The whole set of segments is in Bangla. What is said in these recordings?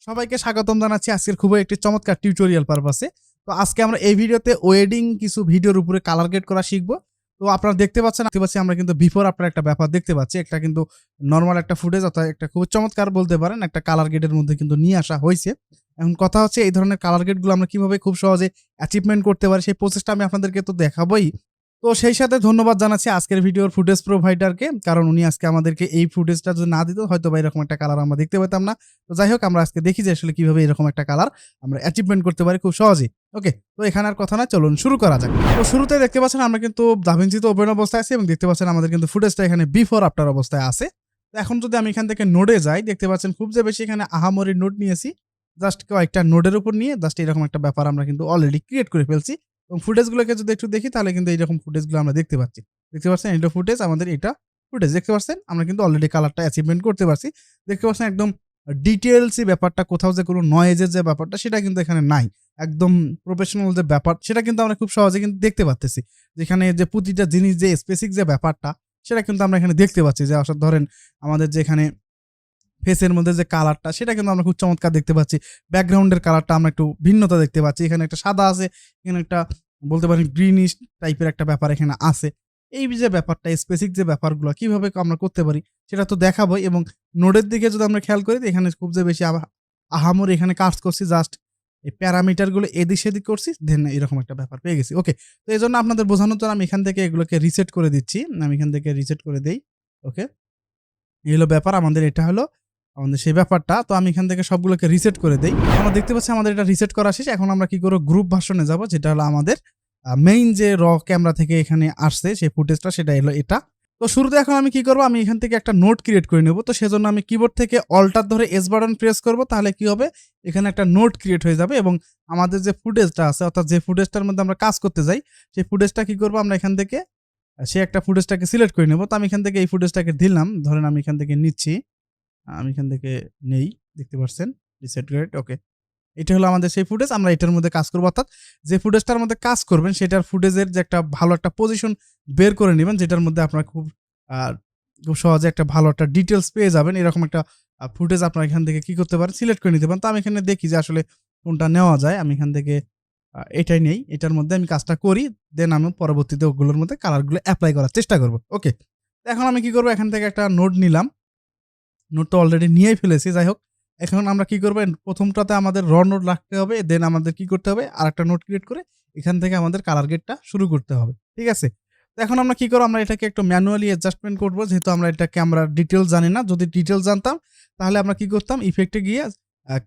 সবাইকে স্বাগতম জানাচ্ছি আজকের খুবই একটি চমৎকার টিউটোরিয়াল পারপাসে। তো আজকে আমরা এই ভিডিওতে ওয়েডিং কিছু ভিডিওর উপরে কালার গ্রেড করা শিখবো। তো আপনারা দেখতে পাচ্ছেন আমরা কিন্তু বিফোর আফটার একটা ব্যাপার দেখতে পাচ্ছি। একটা কিন্তু নরমাল একটা ফুটেজ অর্থাৎ একটা খুব চমৎকার বলতে পারেন একটা কালার গ্রেডের মধ্যে কিন্তু নিয়ে আসা হয়েছে। এখন কথা হচ্ছে এই ধরনের কালার গ্রেডগুলো আমরা কিভাবে খুব সহজে অ্যাচিভমেন্ট করতে পারি সেই প্রসেসটা আমি আপনাদেরকে তো দেখাবোই। তো সেই সাথে ধন্যবাদ জানাচ্ছি আজকের ভিডিওর ফুটেজ প্রোভাইডারকে, কারণ উনি আজকে আমাদেরকে এই ফুটেজটা যদি না দিত হয়তো বা এরকম একটা কালার আমরা দেখতে পেতাম না। তো যাই হোক, আমরা আজকে দেখি যে আসলে কিভাবে এরকম একটা কালার আমরা অ্যাচিভমেন্ট করতে পারি খুব সহজেই। ওকে, তো এখানে আর কথা না, চলুন শুরু করা যাক। তো শুরুতে দেখতে পাচ্ছেন আমরা কিন্তু দাভিঞ্চিতে ওপেন অবস্থায় আছি এবং দেখতে পাচ্ছেন আমাদের কিন্তু ফুটেজটা এখানে বিফোর আফটার অবস্থায় আছে। তো এখন যদি আমি এখান থেকে নোডে যাই, দেখতে পাচ্ছেন খুব যে বেশি এখানে আহামরি নোড নিয়েছি, জাস্ট কয়েকটা নোডের উপর নিয়ে জাস্ট এরকম একটা ব্যাপার আমরা কিন্তু অলরেডি ক্রিয়েট করে ফেলছি। এবং ফুটেজগুলোকে যদি একটু দেখি তাহলে কিন্তু এইরকম ফুটেজগুলো আমরা দেখতে পাচ্ছি। দেখতে পাচ্ছেন এটা ফুটেজ, আমাদের এটা ফুটেজ দেখতে পাচ্ছেন আমরা কিন্তু অলরেডি কালারটা অ্যাচিভমেন্ট করতে পারছি। দেখতে পাচ্ছেন একদম ডিটেলসই ব্যাপারটা, কোথাও যে কোনো নয়েজের যে ব্যাপারটা সেটা কিন্তু এখানে নাই। একদম প্রফেশনাল যে ব্যাপার সেটা কিন্তু আমরা খুব সহজে কিন্তু দেখতে পাচ্ছি। যেখানে যে প্রতিটা জিনিস যে স্পেসিফিক যে ব্যাপারটা সেটা কিন্তু আমরা এখানে দেখতে পাচ্ছি। যে অর্থাৎ ধরেন আমাদের যে এখানে ফেসের মধ্যে যে কালারটা সেটা কিন্তু আমরা খুব চমৎকার দেখতে পাচ্ছি। ব্যাকগ্রাউন্ডের কালারটা আমরা একটু ভিন্নতা দেখতে পাচ্ছি। এখানে একটা সাদা আছে, এখানে একটা বলতে পারেন গ্রিনিশ টাইপের একটা ব্যাপার এখানে আছে। এই যে ব্যাপারটা স্পেসিফিক যে ব্যাপারগুলো কিভাবে আমরা করতে পারি সেটা তো দেখাবোই। এবং নোডের দিকে যদি আমরা খেয়াল করি এখানে খুব যে বেশি আহামরি এখানে কাজ করছি, জাস্ট এই প্যারামিটারগুলো এদিক সেদিক করছি, দেন এরকম একটা ব্যাপার পেয়ে গেছি। ওকে, তো এই জন্য আপনাদের বোঝানোর জন্য আমি এখান থেকে এগুলোকে রিসেট করে দিচ্ছি। আমি এখান থেকে রিসেট করে দেই। ওকে, এই হলো ব্যাপার, আমাদের এটা হলো আমাদের সেই ব্যাপারটা। তো আমি এখান থেকে সবগুলোকে রিসেট করে দেই। আমরা দেখতে পাচ্ছি আমাদের এটা রিসেট করা শেষ। এখন আমরা কি করব, গ্রুপ ভার্সনে যাব, যেটা হলো আমাদের মেইন যে ক্যামেরা থেকে এখানে আসছে সেই ফুটেজটা, সেটা হলো এটা। তো শুরুতে এখন আমি কি করব, আমি এখান থেকে একটা নোট ক্রিয়েট করে নেব। তো সেজন্য আমি কিবোর্ড থেকে অল্টার ধরে এস বাটন প্রেস করব, তাহলে কি হবে, এখানে একটা নোট ক্রিয়েট হয়ে যাবে। এবং আমাদের যে ফুটেজটা আছে অর্থাৎ যে ফুটেজটার মধ্যে আমরা কাজ করতে যাই সেই ফুটেজটা কি করব, আমরা এখান থেকে সে একটা ফুটেজটাকে সিলেক্ট করে নেব। তো আমি এখান থেকে এই ফুটেজটাকে দিলাম, ধরেন আমি এখান থেকে নিচ্ছি, আমি এখান থেকে নেই, দেখতে পাচ্ছেন রিসেট গ্রেড। ওকে, এটা হলো আমাদের সেই ফুটেজ, আমরা এটার মধ্যে কাজ করবো। অর্থাৎ যে ফুটেজটার মধ্যে কাজ করবেন সেটার ফুটেজের যে একটা ভালো একটা পজিশন বের করে নেবেন, যেটার মধ্যে আপনার খুব খুব সহজে একটা ভালো একটা ডিটেলস পেয়ে যাবেন। এরকম একটা ফুটেজ আপনার এখান থেকে কি করতে পারেন, সিলেক্ট করে নিতে পারেন। তো আমি এখানে দেখি যে আসলে কোনটা নেওয়া যায়। আমি এখান থেকে এটাই নেই, এটার মধ্যে আমি কাজটা করি, দেন আমি পরবর্তীতে ওগুলোর মধ্যে কালারগুলো অ্যাপ্লাই করার চেষ্টা করবো। ওকে, এখন আমি কি করবো, এখান থেকে একটা নোট নিলাম, নোটটা অলরেডি নিয়েই ফেলেছি। যাই হোক, এখন আমরা কি করবো, প্রথমটাতে আমাদের র নোট রাখতে হবে, দেন আমাদের কি করতে হবে, আর একটা নোট ক্রিয়েট করে এখান থেকে আমাদের কালার গ্রেডটা শুরু করতে হবে। ঠিক আছে, তো এখন আমরা কি করবো, আমরা এটাকে একটু ম্যানুয়ালি অ্যাডজাস্টমেন্ট করবো, যেহেতু আমরা এটাকে আমরা ডিটেলস জানি না। যদি ডিটেলস জানতাম তাহলে আমরা কি করতাম, ইফেক্টে গিয়ে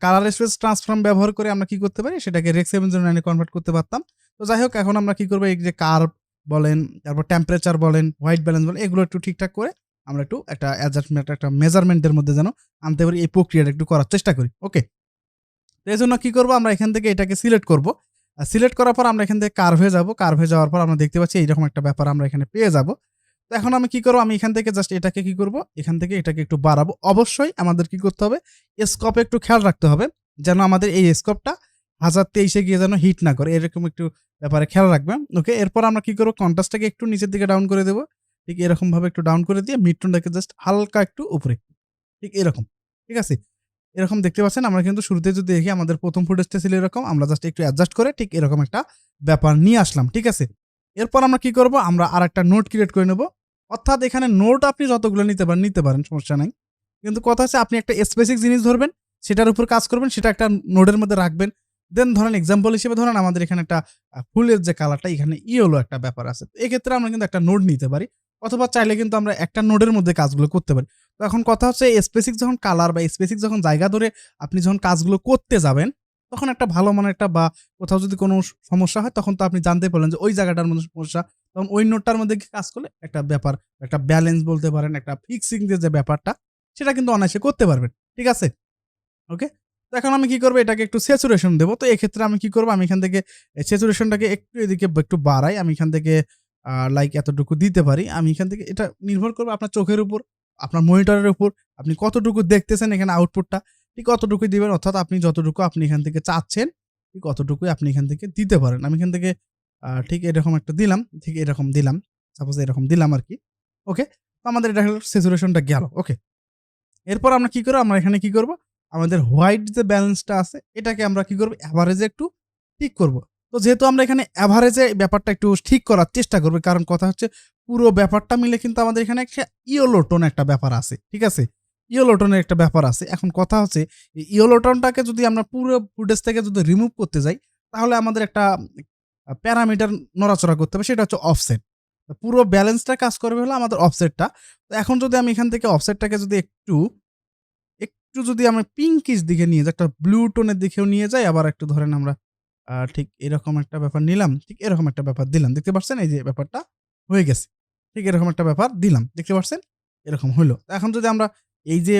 কালার স্পেস ট্রান্সফর্ম ব্যবহার করে আমরা কি করতে পারি, সেটাকে রেক 709 কনভার্ট করতে পারতাম। তো যাই হোক, এখন আমরা কি করবো, এই যে কার্ভ বলেন, তারপর টেম্পারেচার বলেন, হোয়াইট ব্যালেন্স বলেন, এগুলো একটু ঠিকঠাক করে আমরা একটু একটা অ্যাডজাস্টমেন্ট একটা মেজারমেন্টের মধ্যে যেন আনতে পারি, এই প্রক্রিয়াটা একটু করার চেষ্টা করি। ওকে, তো এই জন্য কি করবো, আমরা এখান থেকে এটাকে সিলেক্ট করবো। সিলেক্ট করার পর আমরা এখান থেকে কার্ভে যাব, কার্ভে যাওয়ার পর আমরা দেখতে পাচ্ছি এইরকম একটা ব্যাপার আমরা এখানে পেয়ে যাব। তো এখন আমি কি করবো, আমি এখান থেকে জাস্ট এটাকে কি করবো, এখান থেকে এটাকে একটু বাড়াবো। অবশ্যই আমাদের কি করতে হবে, স্কোপে একটু খেয়াল রাখতে হবে যেন আমাদের এই স্কোপটা 1023 গিয়ে যেন হিট না করে, এরকম একটু ব্যাপারে খেয়াল রাখবেন। ওকে, এরপর আমরা কি করবো, কন্ট্রাস্টটাকে একটু নিচের দিকে ডাউন করে দেবো। ঠিক এরকম ভাবে একটু ডাউন করে দিয়ে মিডটোনটাকে জাস্ট হালকা একটু উপরে, ঠিক এরকম। ঠিক আছে, এরকম দেখতে পাচ্ছেন। আমরা কিন্তু শুরুতে যদি দেখি আমাদের প্রথম ফুটেজটা ছিল এরকম, আমরা জাস্ট একটু অ্যাডজাস্ট করে ঠিক এরকম একটা ব্যাপার নিয়ে আসলাম। ঠিক আছে, এরপর আমরা কি করব, আমরা আর একটা নোট ক্রিয়েট করে নেব। অর্থাৎ এখানে নোট আপনি যতগুলো নিতে পারেন, সমস্যা নাই। কিন্তু কথা হচ্ছে আপনি একটা স্পেসিফিক জিনিস ধরবেন, সেটার উপর কাজ করবেন, সেটা একটা নোটের মধ্যে রাখবেন। দেন ধরেন এক্সাম্পল হিসেবে ধরেন আমাদের এখানে একটা ফুলের যে কালারটা এখানে ইয়েলো একটা ব্যাপার আছে, এক্ষেত্রে আমরা কিন্তু একটা নোট নিতে পারি, অথবা চাইলে কিন্তু আমরা একটা নোটের মধ্যে কাজগুলো করতে পারি। তো এখন কথা হচ্ছে স্পেসিফিক যখন কালার বা স্পেসিফিক যখন জায়গা ধরে আপনি যখন কাজগুলো করতে যাবেন, তখন একটা ভালো মানের একটা বা কোথাও যদি কোনো সমস্যা হয় তখন তো আপনি জানতে পারলেন যে ওই জায়গাটার মধ্যে সমস্যা, তখন ওই নোটটার মধ্যে কাজ করলে একটা ব্যাপার, একটা ব্যালেন্স বলতে পারেন, একটা ফিক্সিং যে ব্যাপারটা সেটা কিন্তু অনায়াসে করতে পারবেন। ঠিক আছে, ওকে, তো এখন আমি কি করবো, এটাকে একটু স্যাচুরেশন দেবো। তো এক্ষেত্রে আমি কি করবো, আমি এখান থেকে স্যাচুরেশনটাকে একটু এদিকে একটু বাড়াই। আমি এখান থেকে লাইক এতটুকু দিতে পারি। আমি এখান থেকে এটা নির্ভর করবে আপনার চোখের উপর, আপনার মনিটরের উপর, আপনি কতটুকু দেখতেছেন এখানে আউটপুটটা, ঠিক অতটুকুই দিবেন। অর্থাৎ আপনি যতটুকু আপনি এখান থেকে চাচ্ছেন ঠিক অতটুকুই আপনি এখান থেকে দিতে পারেন। আমি এখান থেকে ঠিক এরকম একটা দিলাম, ঠিক এরকম দিলাম, সাপোজ এরকম দিলাম আর কি। ওকে, তো আমাদের এটা হলো স্যাচুরেশনটা গেল। ওকে, এরপর আমরা কি করবো, আমরা এখানে কি করবো, আমাদের হোয়াইট যে ব্যালেন্সটা আছে এটাকে আমরা কি করব এভারেজে একটু ঠিক করব। তো যেহেতু আমরা এখানে এভারেজে ব্যাপারটা একটু ঠিক করার চেষ্টা করব, কারণ কথা হচ্ছে পুরো ব্যাপারটা মিলে কিন্তু আমাদের এখানে একটা ইয়েলো টোন একটা ব্যাপার আছে। ঠিক আছে? ইয়েলো টোনের একটা ব্যাপার আছে। এখন কথা হচ্ছে এই ইয়েলো টোনটাকে যদি আমরা পুরো ফুটেজ থেকে যদি রিমুভ করতে যাই, তাহলে আমাদের একটা প্যারামিটার নড়াচড়া করতে হবে, সেটা হচ্ছে অফসেট। পুরো ব্যালেন্সটা কাজ করবে হলো আমাদের অফসেটটা। তো এখন যদি আমি এখান থেকে অফসেটটাকে যদি একটু যদি আমরা পিঙ্কিশ দিকে নিয়ে যাই, একটা ব্লু টোনের দিকেও নিয়ে যাই, আবার একটু ধরেন আমরা ঠিক এরকম একটা ব্যাপার নিলাম, ঠিক এরকম একটা ব্যাপার দিলাম। দেখতে পাচ্ছেন? এই যে ব্যাপারটা হয়ে গেছে। ঠিক এরকম একটা ব্যাপার দিলাম। দেখতে পাচ্ছেন? এরকম হইলো। এখন যদি আমরা এই যে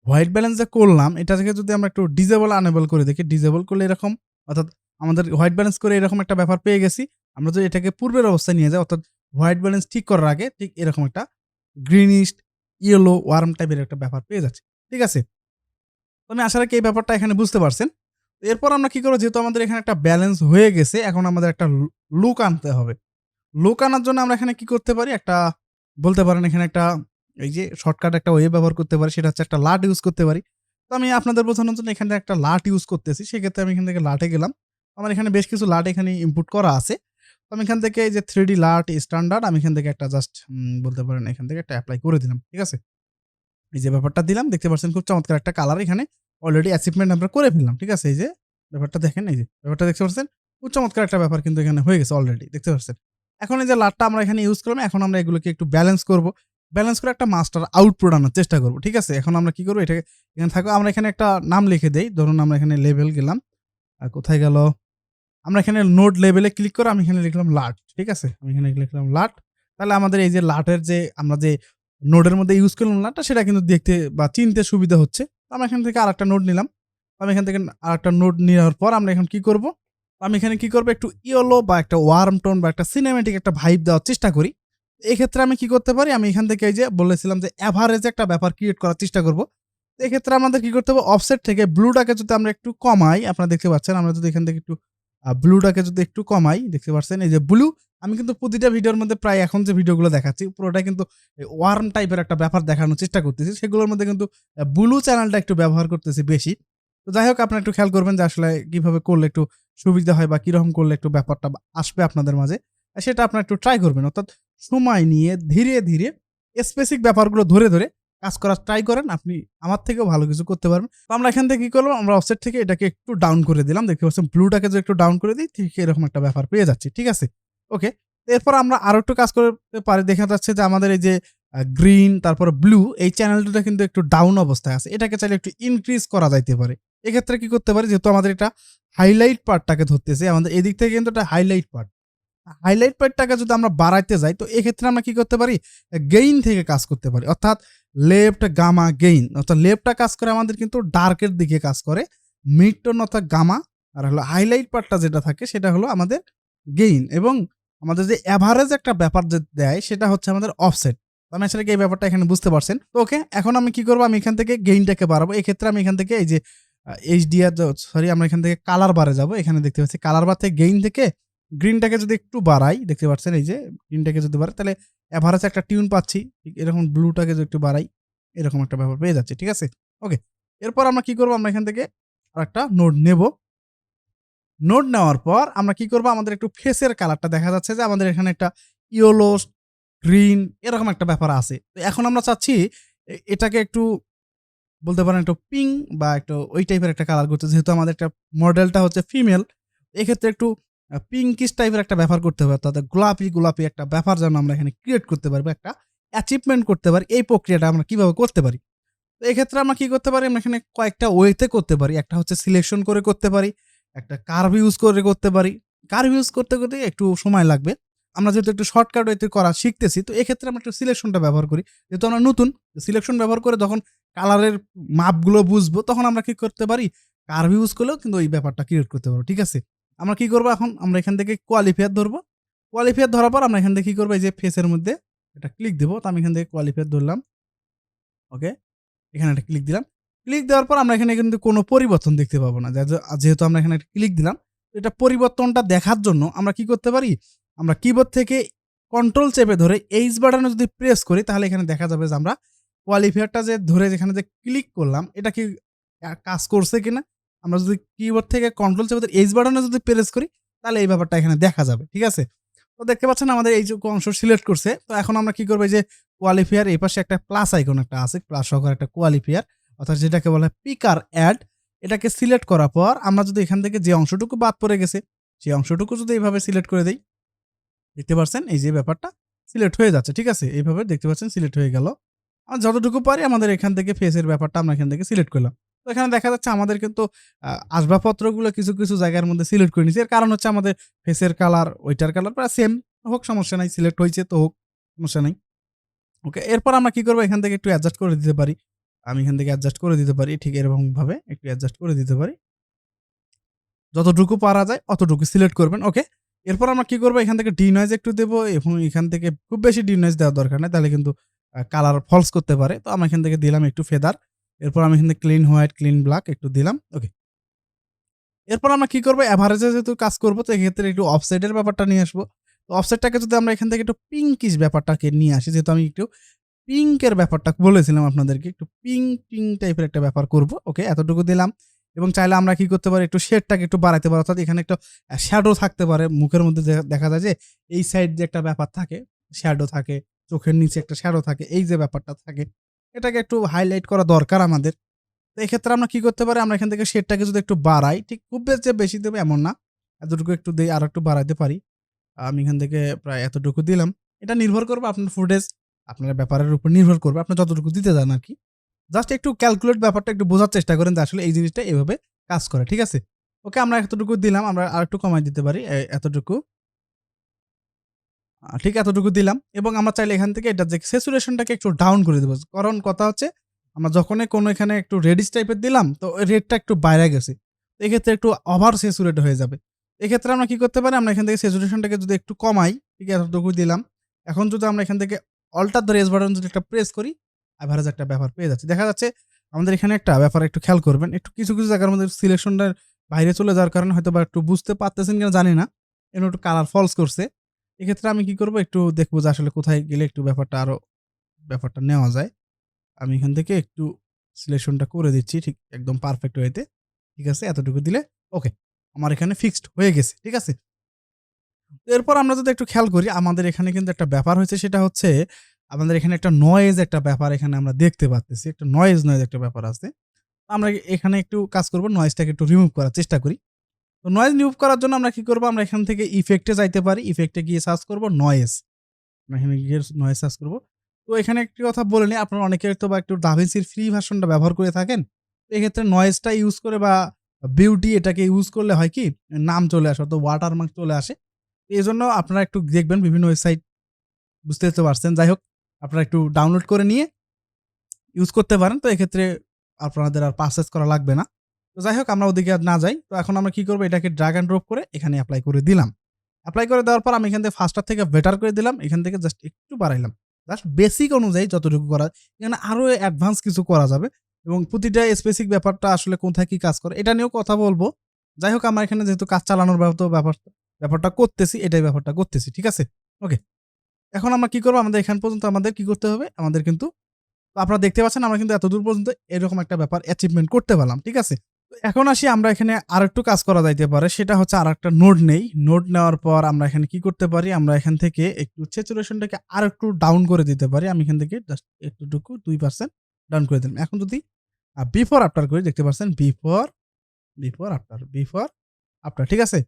হোয়াইট ব্যালেন্স যে করলাম, এটা থেকে যদি আমরা একটু ডিসেবল আনেবল করে দেখি, ডিসেবল করলে এরকম, অর্থাৎ আমাদের হোয়াইট ব্যালেন্স করে এরকম একটা ব্যাপার পেয়ে গেছি। আমরা যদি এটাকে পূর্বের অবস্থায় নিয়ে যাই, অর্থাৎ হোয়াইট ব্যালেন্স ঠিক করার আগে ঠিক এরকম একটা গ্রিনিশ, ইয়েলো, ওয়ার্ম টাইপের একটা ব্যাপার পেয়ে যাচ্ছি। ঠিক আছে? তো আমি আশা রাখি এই ব্যাপারটা এখানে বুঝতে পারছেন। এরপর আমরা কি করব, যেহেতু আমাদের এখানে একটা ব্যালেন্স হয়ে গেছে, এখন আমাদের একটা লুক আনতে হবে। লুক আনার জন্য আমরা এখানে কি করতে পারি, একটা বলতে পারেন এখানে একটা এই যে শর্টকাট একটা ওয়ে ব্যবহার করতে পারি, সেটা হচ্ছে একটা লাট ইউজ করতে পারি। তো আমি আপনাদের বোঝানোর জন্য এখানে একটা লাট ইউজ করতেছি। সেক্ষেত্রে আমি এখান থেকে লাটে গেলাম। আমার এখানে বেশ কিছু লাট এখানে ইনপুট করা আছে। তো আমি এখান থেকে এই যে 3D লাট স্ট্যান্ডার্ড, আমি এখান থেকে একটা জাস্ট বলতে পারেন এখান থেকে একটা এপ্লাই করে দিলাম। ঠিক আছে? এই যে ব্যাপারটা দিলাম, দেখতে পাচ্ছেন খুব চমৎকার একটা কালার এখানে অলরেডি অ্যাচিভমেন্ট আমরা করে ফেললাম। ঠিক আছে? এই যে ব্যাপারটা দেখেন, এই যে ব্যাপারটা দেখতে পাচ্ছেন, খুব চমৎকার একটা ব্যাপার কিন্তু এখানে হয়ে গেছে অলরেডি, দেখতে পাচ্ছেন। এখন এই যে লাটটা আমরা এখানে ইউজ করলাম, এখন আমরা এগুলোকে একটু ব্যালেন্স করব। ব্যালেন্স করে একটা মাস্টার আউটপুট আনার চেষ্টা করব। ঠিক আছে? এখন আমরা কি করব, এটাকে এখানে থাকো, আমরা এখানে একটা নাম লিখে দেই। ধরুন আমরা এখানে লেভেল গেলাম। কোথায় গেল? আমরা এখানে নোড লেভেলে ক্লিক করে আমি এখানে লিখলাম লাট। ঠিক আছে? আমি এখানে লিখলাম লাট। তাহলে আমাদের এই যে লাটের যে আমরা যে নোডের মধ্যে ইউজ করলাম লাটটা, সেটা কিন্তু দেখতে বা চিনতে সুবিধা হচ্ছে। তো আমরা এখান থেকে আরেকটা নোড নিলাম। আমি এখান থেকে আরেকটা নোড নেওয়ার পর আমরা এখন কি করব? আমি এখানে কি করব, একটু ইয়েলো বা একটা ওয়ার্ম টোন বা একটা সিনেমেটিক একটা ভাইব দেওয়ার চেষ্টা করি। এক্ষেত্রে আমি কি করতে পারি? আমি এখান থেকে এই যে বলেছিলাম যে এভারেজ একটা ব্যাপার ক্রিয়েট করার চেষ্টা করব। এক্ষেত্রে আমাদের কি করতে হবে? অফসেট থেকে ব্লুটাকে যদি আমরা একটু কমাই, আপনারা দেখতে পাচ্ছেন, আমরা যদি এখান থেকে একটু ব্লুটাকে যদি একটু কমাই, দেখতে পাচ্ছেন এই যে ব্লু, আমি কিন্তু প্রতিটা ভিডিওর মধ্যে প্রায় এখন যে ভিডিওগুলো দেখাচ্ছি পুরোটাই কিন্তু ওয়ার্ম টাইপের একটা ব্যাপার দেখানোর চেষ্টা করতেছি। সেগুলোর মধ্যে কিন্তু ব্লু চ্যানেলটা একটু ব্যবহার করতেছি বেশি। তো যাই হোক, আপনারা একটু খেয়াল করবেন যে আসলে কিভাবে করলে একটু সুবিধা হয় বা কিরকম করলে একটু ব্যাপারটা আসবে আপনাদের মাঝে। সেটা আপনারা একটু ট্রাই করবেন। অর্থাৎ সময় নিয়ে ধীরে, ধীরে স্পেসিফিক ব্যাপারগুলো ধরে কাজ করার ট্রাই করেন। আপনি আমার থেকেও ভালো কিছু করতে পারবেন। তো আমরা এখান থেকে কি করলাম? আমরা অফসেট থেকে এটাকে একটু ডাউন করে দিলাম। দেখতে পাচ্ছেন ব্লুটাকে যদি একটু ডাউন করে দিই, ঠিক এরকম একটা ব্যাপার পেয়ে যাচ্ছি। ঠিক আছে? ওকে। এরপর আমরা আরো একটু কাজ করতে পারি। দেখা যাচ্ছে যে আমাদের এই যে গ্রিন তারপরে ব্লু, এই চ্যানেল দুটো কিন্তু একটু ডাউন অবস্থায় আছে। এটাকে চাইলে একটু ইনক্রিজ করা যাইতে পারে। এক্ষেত্রে কি করতে পারি? যেহেতু আমাদের এটা হাইলাইট পার্টটাকে ধরতেছে, আমাদের এদিক থেকে কিন্তু এটা হাইলাইট পার্ট। হাইলাইট পার্টটাকে যদি আমরা বাড়াইতে যাই, তো এক্ষেত্রে আমরা কি করতে পারি? গেইন থেকে কাজ করতে পারি। অর্থাৎ লেফট, গামা, গেইন। অর্থাৎ লেফটটা কাজ করে আমাদের কিন্তু ডার্কের দিকে কাজ করে। মিড টোন অর্থাৎ গামা, আর হলো হাইলাইট পার্টটা যেটা থাকে সেটা হলো আমাদের গেইন, এবং আমাদের যে এভারেজ একটা ব্যাপার যে দেয় সেটা হচ্ছে আমাদের অফসেট। আমি আসলে এই ব্যাপারটা এখানে বুঝতে পারছেন। তো ওকে, এখন আমি কি করব? আমি এখান থেকে গেইনটাকে বাড়াবো। এক্ষেত্রে আমি এখান থেকে এই যে এইচডিআর, সরি, আমরা এখান থেকে কালার বারে যাব। এখানে দেখতে পাচ্ছি কালার বার থেকে গেইন থেকে গ্রিনটাকে যদি একটু বাড়াই, দেখতে পাচ্ছেন এই যে গ্রিনটাকে যদি বাড়াই, তাহলে এভারেজ একটা টিউন পাচ্ছি। ঠিক এরকম ব্লুটাকে যদি একটু বাড়াই, এরকম একটা ব্যাপার পেয়ে যাচ্ছে। ঠিক আছে? ওকে। এরপর আমরা কি করব? আমরা এখান থেকে আরেকটা নোড নেব। নোড নেওয়ার পর আমরা কি করব? আমাদের একটু ফেসের কালারটা দেখা যাচ্ছে যে আমাদের এখানে একটা ইয়েলো, গ্রিন এরকম একটা ব্যাপার আছে। তো এখন আমরা চাচ্ছি এটাকে একটু বলতে পারেন একটু পিঙ্ক বা একটু ওই টাইপের একটা কালার করতে, যেহেতু আমাদের একটা মডেলটা হচ্ছে ফিমেল। এক্ষেত্রে একটু পিঙ্কিশ টাইপের একটা ব্যাপার করতে হবে, অর্থাৎ গোলাপি একটা ব্যাপার যেন আমরা এখানে ক্রিয়েট করতে পারবো, একটা অ্যাচিভমেন্ট করতে পারি। এই প্রক্রিয়াটা আমরা কিভাবে করতে পারি? তো এক্ষেত্রে আমরা কি করতে পারি? আমরা এখানে কয়েকটা ওয়েতে করতে পারি। একটা হচ্ছে সিলেকশন করে করতে পারি, একটা কার্ভ ইউজ করে করতে পারি। কার্ভ ইউজ করতে একটু সময় লাগবে। আমরা যেহেতু একটু শর্টকাট ওয়েতে করা শিখতেছি, তো এক্ষেত্রে আমরা একটু সিলেকশনটা ব্যবহার করি। যেহেতু আমরা নতুন, সিলেকশন ব্যবহার করে যখন কালারের মাপগুলো বুঝবো, তখন আমরা কি করতে পারি? কার্ভ ইউজ করলেও কিন্তু এই ব্যাপারটা ক্রিয়েট করতে পারবো। ঠিক আছে? আমরা কি করবো এখন? আমরা এখান থেকে কোয়ালিফায়ার ধরবো। কোয়ালিফায়ার ধরার পর আমরা এখান থেকে কি করবো? এই যে ফেসের মধ্যে এটা ক্লিক দেবো। তো আমি এখান থেকে কোয়ালিফায়ার ধরলাম। ওকে। এখানে একটা ক্লিক দিলাম। ক্লিক দেওয়ার পর আমরা এখানে কিন্তু কোনো পরিবর্তন দেখতে পাবো না। যেহেতু আমরা এখানে একটা ক্লিক দিলাম, এটা পরিবর্তনটা দেখার জন্য আমরা কি করতে পারি? আমরা কিবোর্ড থেকে কন্ট্রোল চেপে ধরে এইচ বাটনে যদি প্রেস করি, তাহলে এখানে দেখা যাবে যে আমরা কোয়ালিফায়ারটা যে ধরে যেখানে যে ক্লিক করলাম, এটা কি কাজ করছে কিনা আমরা যদি কিবোর্ড থেকে কন্ট্রোল চেপে এইচ বাটনে যদি প্রেস করি তাহলে এই ব্যাপারটা এখানে দেখা যাবে। ঠিক আছে? তো দেখতে পাচ্ছেন আমাদের এইটুকু অংশ সিলেক্ট করছে। তো এখন আমরা কি করব, এই যে কোয়ালিফায়ার এই পাশে একটা প্লাস আইকন একটা আছে, প্লাস সহকারে একটা কোয়ালিফায়ার অর্থাৎ যেটাকে বলে পিকার অ্যাড, এটাকে সিলেক্ট করার পর আমরা যদি এখান থেকে যে অংশটুকু বাদ পড়ে গেছে সেই অংশটুকু যদি এইভাবে সিলেক্ট করে দেই, দেখতে পাচ্ছেন এই যে ব্যাপারটা সিলেক্ট হয়ে যাচ্ছে। ঠিক আছে? এইভাবে দেখতে পাচ্ছেন সিলেক্ট হয়ে গেল। আমরা যতটুকু পারি আমাদের এখান থেকে ফেসের ব্যাপারটা আমরা এখান থেকে সিলেক্ট করলাম। তো এখানে দেখা যাচ্ছে আমাদের কিন্তু আসবাবপত্রগুলো কিছু, কিছু জায়গার মধ্যে সিলেক্ট করে নিয়েছি। এর কারণ হচ্ছে আমাদের ফেসের কালার, ওইটার কালার প্রায় সেম হোক, সমস্যা নাই। সিলেক্ট হইছে তো হোক, সমস্যা নাই। ওকে, এরপর আমরা কি করব, এখান থেকে একটু অ্যাডজাস্ট করে দিতে পারি। আমি এখান থেকে অ্যাডজাস্ট করে দিতে পারি। ঠিক এরকমভাবে একটু অ্যাডজাস্ট করে দিতে পারি। যতটুকু পারা যায় অতটুকু সিলেক্ট করবেন। ওকে। এরপর আমরা কি করব, এখান থেকে ডিনয়েজ একটু দেব এবং এখান থেকে খুব বেশি ডিনয়েজ দেওয়ার দরকার নাই। তাহলে কিন্তু কালার ফলস করতে পারে। তো আমরা এখান থেকে দিলাম একটু ফেদার। এরপর আমি এখান থেকে ক্লিন হোয়াইট, ক্লিন ব্ল্যাক একটু দিলাম। ওকে। এরপর আমরা কি করব, এভারেজে যেহেতু কাজ করব তো এক্ষেত্রে একটু অফসেটের ব্যাপারটা নিয়ে আসবো। তো অফসেটটাকে যদি আমরা এখান থেকে একটু পিঙ্কিশ ব্যাপারটাকে নিয়ে আসি, যেহেতু আমি একটু পিঙ্কের ব্যাপারটা বলেছিলাম আপনাদেরকে, একটু পিঙ্ক টাইপের একটা ব্যাপার করব। ওকে, এতটুকু দিলাম। এবং চাইলে আমরা কি করতে পারি, একটু শেডটাকে একটু বাড়াইতে পারি, অর্থাৎ এখানে একটা শ্যাডো থাকতে পারে। মুখের মধ্যে দেখা যায় যে এই সাইড যে একটা ব্যাপার থাকে, শ্যাডো থাকে, চোখের নিচে একটা শ্যাডো থাকে, এই যে ব্যাপারটা থাকে, এটাকে একটু হাইলাইট করা দরকার আমাদের। তো এক্ষেত্রে আমরা কি করতে পারি, আমরা এখান থেকে শেডটাকে যদি একটু বাড়াই, ঠিক খুব যে বেশি দেবো এমন না, এতটুকু একটু দিই, আর একটু বাড়াইতে পারি। আমি এখান থেকে প্রায় এতটুকু দিলাম। এটা নির্ভর করবে আপনার ফুটেজ, আপনার ব্যাপারের উপর নির্ভর করবে আপনি যতটুকু দিতে চান আর কি। জাস্ট একটু ক্যালকুলেট ব্যাপারটা একটু বোঝার চেষ্টা করেন যে আসলে এই জিনিসটা এভাবে কাজ করে। ঠিক আছে? ওকে, আমরা এতটুকু দিলাম, আমরা আরেকটু কমাই দিতে পারি। এতটুকু ঠিক এতটুকু দিলাম এবং আমরা চাইলে এখান থেকে এটার যে স্যাচুরেশনটাকে একটু ডাউন করে দেবো। কারণ কথা হচ্ছে আমরা যখনই কোনো এখানে একটু রেডিশ টাইপের দিলাম তো রেডটা একটু বাইরে গেছে। তো এক্ষেত্রে একটু ওভার স্যাচুরেট হয়ে যাবে। এক্ষেত্রে আমরা কি করতে পারি, আমরা এখান থেকে স্যাচুরেশনটাকে যদি একটু কমাই, ঠিক এতটুকু দিলাম। এখন যদি আমরা এখান থেকে অল্টার দ্য রেজ বাটন যদি একটা প্রেস করি, এভারেজ একটা ব্যাপার পেয়ে যাচ্ছে। দেখা যাচ্ছে আমাদের এখানে একটা ব্যাপার একটু খেয়াল করবেন। একটু কিছু, কিছু জায়গার মধ্যে সিলেকশনটার বাইরে চলে যাওয়ার কারণে হয়তোবা একটু বুঝতে পারতেছেন কিনা জানি না। এর একটু কালার ফলস করছে। এক্ষেত্রে আমি কি করব, একটু দেখবো যে আসলে কোথায় গেলে একটু ব্যাপারটা আরো ব্যাপারটা নেওয়া যায়। আমি এখান থেকে একটু সিলেকশনটা করে দিচ্ছি ঠিক একদম পারফেক্ট ওয়েতে। ঠিক আছে? এতটুকু দিলে ওকে। আমার এখানে ফিক্সড হয়ে গেছে। ঠিক আছে? এরপর আমরা যদি একটু খেয়াল করি আমাদের এখানে কিন্তু একটা ব্যাপার হয়েছে, সেটা হচ্ছে আমাদের এখানে একটা নয়েজ একটা ব্যাপার এখানে আমরা দেখতে পারতেছি। একটা নয়েজ একটা ব্যাপার আছে। আমরা এখানে একটু কাজ করব, নয়েজটাকে একটু রিমুভ করার চেষ্টা করি। তো নয়েজ রিমুভ করার জন্য আমরা কি করব, আমরা এখান থেকে ইফেক্টে যাইতে পারি। ইফেক্টে গিয়ে সার্চ করব নয়েজ। আমরা এখানে গিয়ে নয়েজ সার্চ করব। তো এখানে একটি কথা বলে নিই, আপনারা অনেকে হয়তোবা একটু DaVinci ফ্রি ভার্সনটা ব্যবহার করে থাকেন। তো এক্ষেত্রে নয়েজটা ইউজ করে বা বিউটি এটাকে ইউজ করলে হয় কি নাম চলে আসে, অর্থাৎ ওয়াটারমার্ক চলে আসে। এজন্য আপনারা একটু দেখবেন বিভিন্ন ওয়েবসাইট, বুঝতে তো পারছেন। যাই হোক, আপনারা একটু ডাউনলোড করে নিয়ে ইউজ করতে পারেন। তো এক্ষেত্রে আপনাদের আর পারচেজ করা লাগবে না। তো যাই হোক, আমরা ওদিকে আর না যাই। তো এখন আমরা কি করব, এটাকে ড্রাগ অ্যান্ড ড্রপ করে এখানে এপ্লাই করে দিলাম। এপ্লাই করে দেওয়ার পর আমি এখান থেকে ফার্স্টার থেকে বেটার করে দিলাম। এখান থেকে জাস্ট একটু বাড়াইলাম। জাস্ট বেসিক অনুযায়ী যতটুকু করা, এখানে আরো অ্যাডভান্স কিছু করা যাবে এবং প্রতিটা স্পেসিফিক ব্যাপারটা আসলে কোথায় কি কাজ করে এটা নিয়েও কথা বলবো। যাই হোক, আমরা এখানে যেহেতু কাজ চালানোর ব্যাপারটা করতেছি, এটাই ব্যাপারটা করতেছি। ঠিক আছে? ওকে। এখন আমরা কি করব, আমাদের এখান পর্যন্ত আমাদের কি করতে হবে, আমাদের কিন্তু তো আপনারা দেখতে পাচ্ছেন আমরা কিন্তু এতদূর পর্যন্ত এরকম একটা ব্যাপার অ্যাচিভমেন্ট করতে পারলাম। ঠিক আছে? তো এখন আসি আমরা এখানে আরেকটু কাজ করা যাইতে পারে। সেটা হচ্ছে আরেকটা নোড নেই। নোড নেওয়ার পর আমরা এখানে কি করতে পারি, আমরা এখান থেকে একটু স্যাচুরেশনটাকে আরেকটু ডাউন করে দিতে পারি। আমি এখান থেকে জাস্ট একটুটুকু 2% ডাউন করে দিলাম। এখন যদি বিফোর আফটার করি, দেখতে পাচ্ছেন বিফোর আফটার। ঠিক আছে?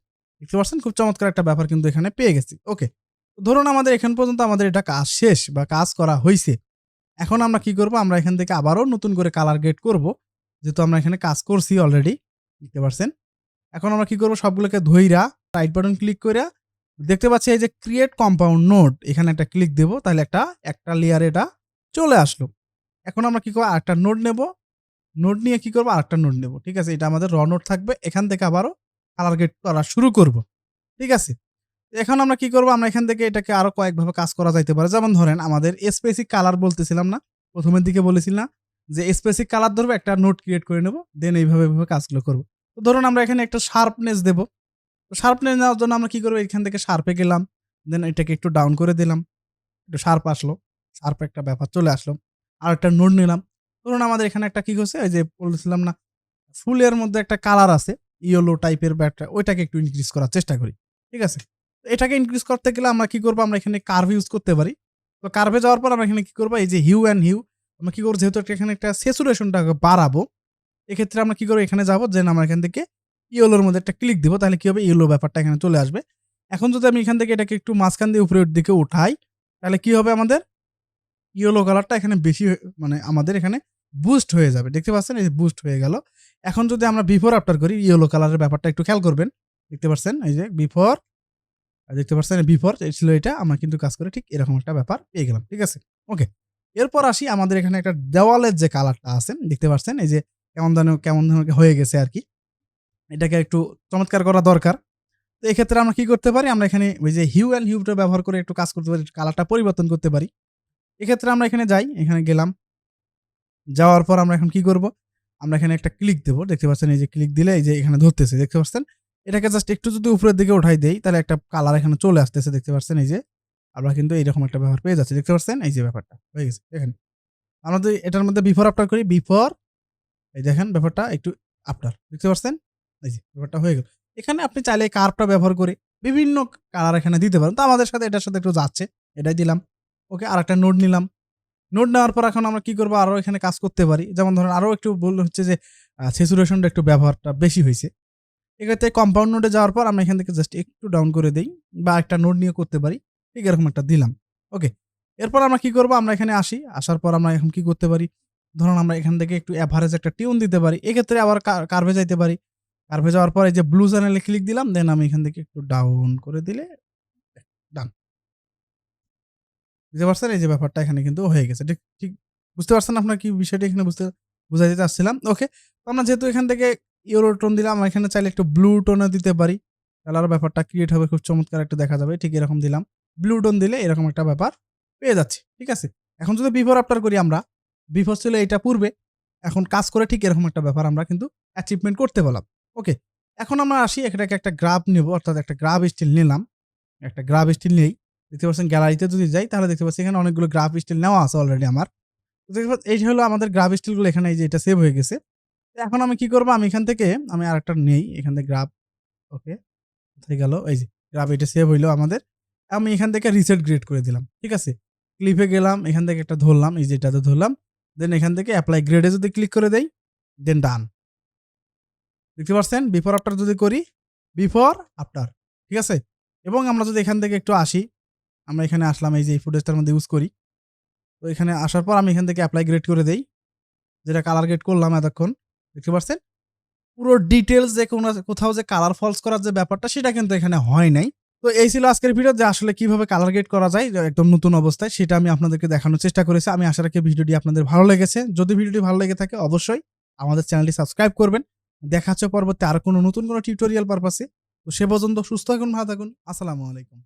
দেখতে পাচ্ছেন খুব চমৎকার একটা ব্যাপার কিন্তু এখানে পেয়ে গেছি। ওকে। ধরুন আমাদের এখান পর্যন্ত আমাদের এটা কাজ শেষ বা কাজ করা হইছে। এখন আমরা কি করব, আমরা এখান থেকে আবারও নতুন করে কালার গ্রেড করব। যেহেতু আমরা এখানে কাজ করছি অলরেডি, দেখতে পাচ্ছেন। এখন আমরা কি করব, সবগুলোকে ধইরা রাইট বাটন ক্লিক কইরা দেখতে পাচ্ছি এই যে ক্রিয়েট কম্পাউন্ড নোড, এখানে একটা ক্লিক দেব, তাহলে একটা লেয়ার এটা চলে আসলো। এখন আমরা কি করব, আরেকটা নোড নেব। নোড নিয়ে কি করব, আরেকটা নোড নেব। ঠিক আছে? এটা আমাদের র নোড থাকবে। এখান থেকে আবারও কালার গ্রেড করা শুরু করব। ঠিক আছে? এখন আমরা কি করব, আমরা এখান থেকে এটাকে আরো কয়েকভাবে কাজ করা যাইতে পারে। যেমন ধরেন আমাদের স্পেসিফিক কালার বলতেছিলাম না? প্রথমের দিকে বলেছি না? যে স্পেসিফিক কালার ধরবো, একটা নোট ক্রিয়েট করে নেব। দেন এইভাবে কাজগুলো করব। তো ধরুন আমরা এখানে একটা শার্পনেস দেব। তো শার্পনেস নেওয়ার জন্য আমরা কি করব, এখান থেকে শার্পে গেলাম। দেন এটাকে একটু ডাউন করে দিলাম। একটু শার্প আসলো। শার্প একটা ব্যাপার চলে আসলো। আরেকটা নোট নিলাম। ধরুন আমাদের এখানে একটা কি হচ্ছে, ওই যে বলেছিলাম না? ফুলের মধ্যে একটা কালার আছে ইয়েলো টাইপের বা একটা, ওইটাকে একটু ইনক্রিজ করার চেষ্টা করি। ঠিক আছে? এটাকে ইনক্রিজ করতে গেলে আমরা কি করবো, আমরা এখানে কার্ভ ইউজ করতে পারি। তো কার্ভে যাওয়ার পর আমরা এখানে কি করবো, এই যে হিউ অ্যান্ড হিউ আমরা কি করবো, যেহেতু এখানে একটা স্যাচুরেশনটাকে বাড়াবো, এক্ষেত্রে আমরা কি করবো, এখানে যাবো, দেন আমরা এখান থেকে ইয়েলোর মধ্যে একটা ক্লিক দিব, তাহলে কি হবে, ইয়েলো ব্যাপারটা এখানে চলে আসবে। এখন যদি আমি এখান থেকে এটাকে একটু মাঝখান দিয়ে উপরের দিকে উঠাই, তাহলে কি হবে, আমাদের ইয়েলো কালারটা এখানে বেশি মানে আমাদের এখানে বুস্ট হয়ে যাবে। দেখতে পাচ্ছেন, এই যে বুস্ট হয়ে গেল। এখন যদি আমরা বিফোর আফটার করি, ইয়েলো কালারের ব্যাপারটা একটু খেয়াল করবেন। দেখতে পাচ্ছেন, এই যে বিফোর, দেখতে পাচ্ছেন বিফোর ছিল এটা, আমরা কিন্তু কাজ করে ঠিক এরকম একটা ব্যাপার পেয়ে গেলাম। ঠিক আছে, ওকে। এরপর আসি আমাদের এখানে একটা দেওয়ালের যে কালারটা আছে, দেখতে পাচ্ছেন এই যে কেমন হয়ে গেছে আর কি, এটাকে একটু চমৎকার করা দরকার। তো এক্ষেত্রে আমরা কি করতে পারি, আমরা এখানে ওই যে হিউ অ্যান্ড হিউটা ব্যবহার করে একটু কাজ করতে পারি, কালারটা পরিবর্তন করতে পারি। এক্ষেত্রে আমরা এখানে যাই, এখানে গেলাম, যাওয়ার পর আমরা এখন কি করব, আমরা এখানে একটা ক্লিক দেবো। দেখতে পাচ্ছেন এই যে ক্লিক দিলে এই যে এখানে ধরতেছে, দেখতে পাচ্ছেন। এটাকে জাস্ট একটু যদি উপরের দিকে উঠাই দেই, তাহলে একটা কালার এখানে চলে আসতেছে। দেখতে পাচ্ছেন এই যে আমরা কিন্তু এইরকম একটা ব্যাপার পেয়ে যাচ্ছি। দেখতে পাচ্ছেন এই যে ব্যাপারটা হয়ে গেছে। দেখেন আমরা যদি এটার মধ্যে বিফোর আফটার করি, বিফোর, এই দেখেন ব্যাপারটা একটু আফটার, দেখতে পাচ্ছেন এই যে ব্যাপারটা হয়ে গেল। এখানে আপনি চাইলে কার্ভটা ব্যবহার করে বিভিন্ন কালার এখানে দিতে পারেন। তো আমাদের সাথে এটার সাথে একটু যাচ্ছে, এটাই দিলাম। ওকে, আর একটা নোট নিলাম। নোট নেওয়ার পর এখন আমরা কি করবো, আরো এখানে কাজ করতে পারি। যেমন ধরেন আরো একটু বললে হচ্ছে যে স্যাচুরেশনটা একটু ব্যবহারটা বেশি হয়েছে। এক্ষেত্রে কম্পাউন্ড নোটে যাওয়ার পর আমরা এখান থেকে জাস্ট একটু ডাউন করে দেই, বা একটা নোট নিয়ে করতে পারি। ঠিক এরকম একটা দিলাম। ওকে, এরপর আমরা কি করবো, আমরা এখানে আসি, আসার পর আমরা এখন কি করতে পারি, ধরুন আমরা এখান থেকে একটু অ্যাভারেজ একটা টিউন দিতে পারি। এক্ষেত্রে আবার কার্ভে যাইতে পারি। কার্ভে যাওয়ার পর এই যে ব্লু চ্যানেলে ক্লিক দিলাম, দেন আমি এখান থেকে একটু ডাউন করে দিলে ডান। বুঝতে পারছেন, এই যে ব্যাপারটা এখানে কিন্তু হয়ে গেছে। ঠিক ঠিক বুঝতে পারছেন আপনার কি বিষয়টা এখানে বুঝাইতে চাচ্ছিলাম। ওকে, তো আমরা যেহেতু এখান থেকে ইউরো টোন দিলাম, আমরা এখানে চাইলে একটু ব্লু টোনও দিতে পারি, তাহলে আরো ব্যাপারটা ক্রিয়েট হবে, খুব চমৎকার একটা দেখা যাবে। ঠিক এরকম দিলাম, ব্লু টোন দিলে এরকম একটা ব্যাপার পেয়ে যাচ্ছি। ঠিক আছে, এখন যদি বিফোর আফটার করি, আমরা বিফোর ছিল এটা পূর্বে, এখন কাজ করে ঠিক এরকম একটা ব্যাপার আমরা কিন্তু অ্যাচিভমেন্ট করতে পারলাম। ওকে, এখন আমরা আসি, এটাকে একটা গ্রাফ নেব, অর্থাৎ একটা গ্রাফ স্টিল নিলাম। একটা গ্রাফ স্টিল নেই, দেখতে পাচ্ছেন গ্যালারিতে যদি যাই, তাহলে দেখতে পাচ্ছি এখানে অনেকগুলো গ্রাফ স্টিল নেওয়া আছে অলরেডি আমার। এই হলো আমাদের গ্রাফ স্টিলগুলো, এখানে এই যে এটা সেভ হয়ে গেছে। এখন আমি কি করবো, আমি এখান থেকে আমি আরেকটা নেই, এখান থেকে গ্রাফ, ওকে, কোথায় গেল, এই যে গ্রাফ, এটা সেভ হইলো আমাদের। আমি এখান থেকে রিসেট গ্রেড করে দিলাম। ঠিক আছে, ক্লিপে গেলাম, এখান থেকে একটা ধরলাম, এই যে এটাতে ধরলাম, দেন এখান থেকে অ্যাপ্লাই গ্রেডে যদি ক্লিক করে দেই, দেন ডান। দেখতে পাচ্ছেন বিফোর আফটার যদি করি, বিফোর আফটার, ঠিক আছে। এবং আমরা যদি এখান থেকে একটু আসি, আমরা এখানে আসলাম, এই যে এই ফুটেজটার মধ্যে ইউজ করি। তো এখানে আসার পর আমি এখান থেকে অ্যাপ্লাই গ্রেড করে দেই, যেটা কালার গ্রেড করলাম এতক্ষণ। দেখতে পাচ্ছেন পুরো ডিটেলস যে কোথাও যে কালার ফলস করার যে ব্যাপারটা, সেটা কিন্তু এখানে হয় নাই। তো এই ছিল আজকের ভিডিও, যে আসলে কিভাবে কালার গ্রেড করা যায় একদম নতুন অবস্থায়, সেটা আমি আপনাদেরকে দেখানোর চেষ্টা করেছি। আমি আশা রাখি ভিডিওটি আপনাদের ভালো লেগেছে। যদি ভিডিওটি ভালো লেগে থাকে, অবশ্যই আমাদের চ্যানেলটি সাবস্ক্রাইব করবেন। দেখা হচ্ছে পরবর্তী আর কোনো নতুন কোনো টিউটোরিয়াল পারপাসে। তো সে পর্যন্ত সুস্থ থাকুন, ভালো থাকুন। আসসালামু আলাইকুম।